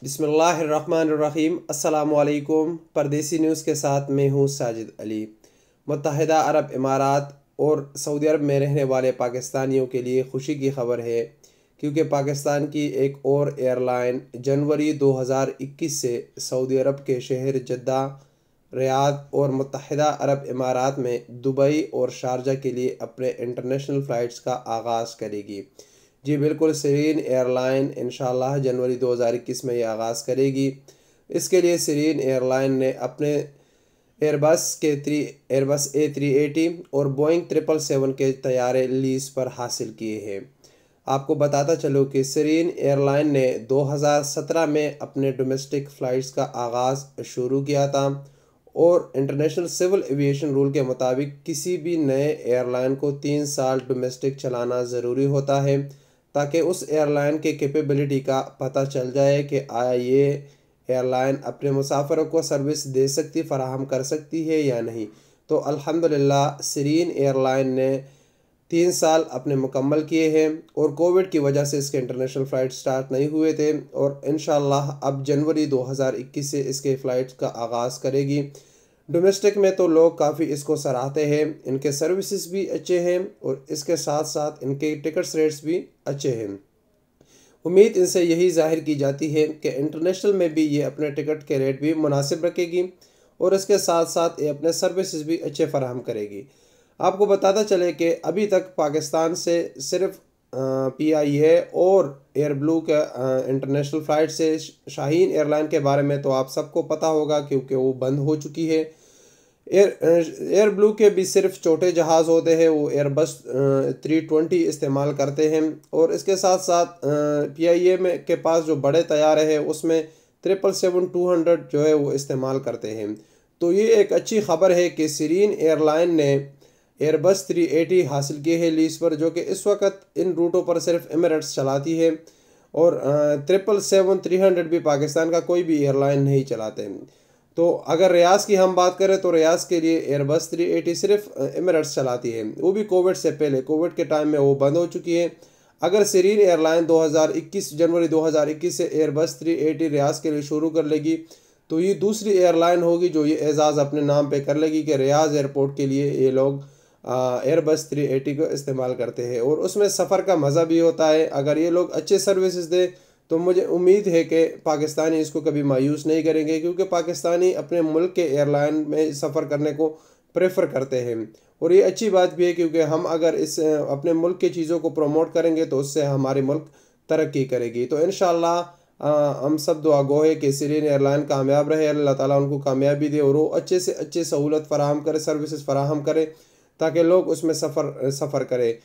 बिस्मिल्लाहिर्रहमानिर्रहीम। अस्सलामुअलैकुम। परदेसी न्यूज़ के साथ मैं हूँ साजिद अली। मुत्तहिदा अरब इमारात और सऊदी अरब में रहने वाले पाकिस्तानियों के लिए खुशी की खबर है, क्योंकि पाकिस्तान की एक और एयरलाइन जनवरी 2021 से सऊदी अरब के शहर जद्दा, रियाद और मुत्तहिदा अरब इमारात में दुबई और शारजा के लिए अपने इंटरनेशनल फ़्लाइट्स का आगाज़ करेगी। जी बिल्कुल, सीरीन एयरलाइन इंशाल्लाह जनवरी 2021 में ये आगाज़ करेगी। इसके लिए सीरीन एयरलाइन ने अपने एयरबस A380 और बोइंग 777 के तैयारे लीज़ पर हासिल किए हैं। आपको बताता चलो कि सीरीन एयरलाइन ने 2017 में अपने डोमेस्टिक फ़्लाइट्स का आगाज़ शुरू किया था और इंटरनेशनल सिविल एविएशन रूल के मुताबिक किसी भी नए एयरलाइन को 3 साल डोमेस्टिक चलाना ज़रूरी होता है, ताकि उस एयरलाइन के कैपेबिलिटी का पता चल जाए कि आया ये एयरलाइन अपने मुसाफिरों को सर्विस दे सकती, फ़राहम कर सकती है या नहीं। तो अल्हम्दुलिल्लाह सीरीन एयरलाइन ने 3 साल अपने मुकम्मल किए हैं और कोविड की वजह से इसके इंटरनेशनल फ़्लाइट स्टार्ट नहीं हुए थे, और इंशाल्लाह अब जनवरी 2021 से इसके फ़्लाइट्स का आगाज़ करेगी। डोमेस्टिक में तो लोग काफ़ी इसको सराहते हैं, इनके सर्विसेज भी अच्छे हैं और इसके साथ साथ इनके टिकट्स रेट्स भी अच्छे हैं। उम्मीद इनसे यही जाहिर की जाती है कि इंटरनेशनल में भी ये अपने टिकट के रेट भी मुनासिब रखेगी और इसके साथ साथ ये अपने सर्विसेज भी अच्छे फराहम करेगी। आपको बताता चले कि अभी तक पाकिस्तान से सिर्फ PIA और एयर ब्लू के इंटरनेशनल फ़्लाइट से शाहीन एयरलाइन के बारे में तो आप सबको पता होगा, क्योंकि वो बंद हो चुकी है। एयर ब्लू के भी सिर्फ छोटे जहाज़ होते हैं, वो एयरबस 320 इस्तेमाल करते हैं, और इसके साथ साथ PIA में के पास जो बड़े तैयारे हैं उसमें 777-200 जो है वो इस्तेमाल करते हैं। तो ये एक अच्छी ख़बर है कि सीरीन एयरलाइन ने एयरबस 380 हासिल किए हैं लीज़ पर, जो कि इस वक्त इन रूटों पर सिर्फ एमिरेट्स चलाती है, और 777-300 भी पाकिस्तान का कोई भी एयरलाइन नहीं चलाते। तो अगर रियाज की हम बात करें तो रियाज के लिए एयरबस 380 सिर्फ एमिरेट्स चलाती है, वो भी कोविड से पहले। कोविड के टाइम में वो बंद हो चुकी है। अगर सीरीन एयरलाइन जनवरी 2021 से एयरबस 380 रियाज के लिए शुरू कर लेगी, तो ये दूसरी एयरलाइन होगी जो ये एजाज़ अपने नाम पे कर लेगी कि रियाज एयरपोर्ट के लिए ये लोग एयरबस 380 को इस्तेमाल करते हैं, और उसमें सफ़र का मज़ा भी होता है। अगर ये लोग अच्छे सर्विसेज दें तो मुझे उम्मीद है कि पाकिस्तानी इसको कभी मायूस नहीं करेंगे, क्योंकि पाकिस्तानी अपने मुल्क के एयरलाइन में सफ़र करने को प्रेफर करते हैं। और ये अच्छी बात भी है, क्योंकि हम अगर इस अपने मुल्क की चीज़ों को प्रमोट करेंगे तो उससे हमारे मुल्क तरक्की करेगी। तो इंशाल्लाह हम सब दुआ गो है कि सीरीन एयरलाइन कामयाब रहे, अल्लाह ताला उनको कामयाबी दे और वो अच्छे से अच्छे सहूलत फराहम करे, सर्विसेज फराहम करे, ताकि लोग उसमें सफ़र करें।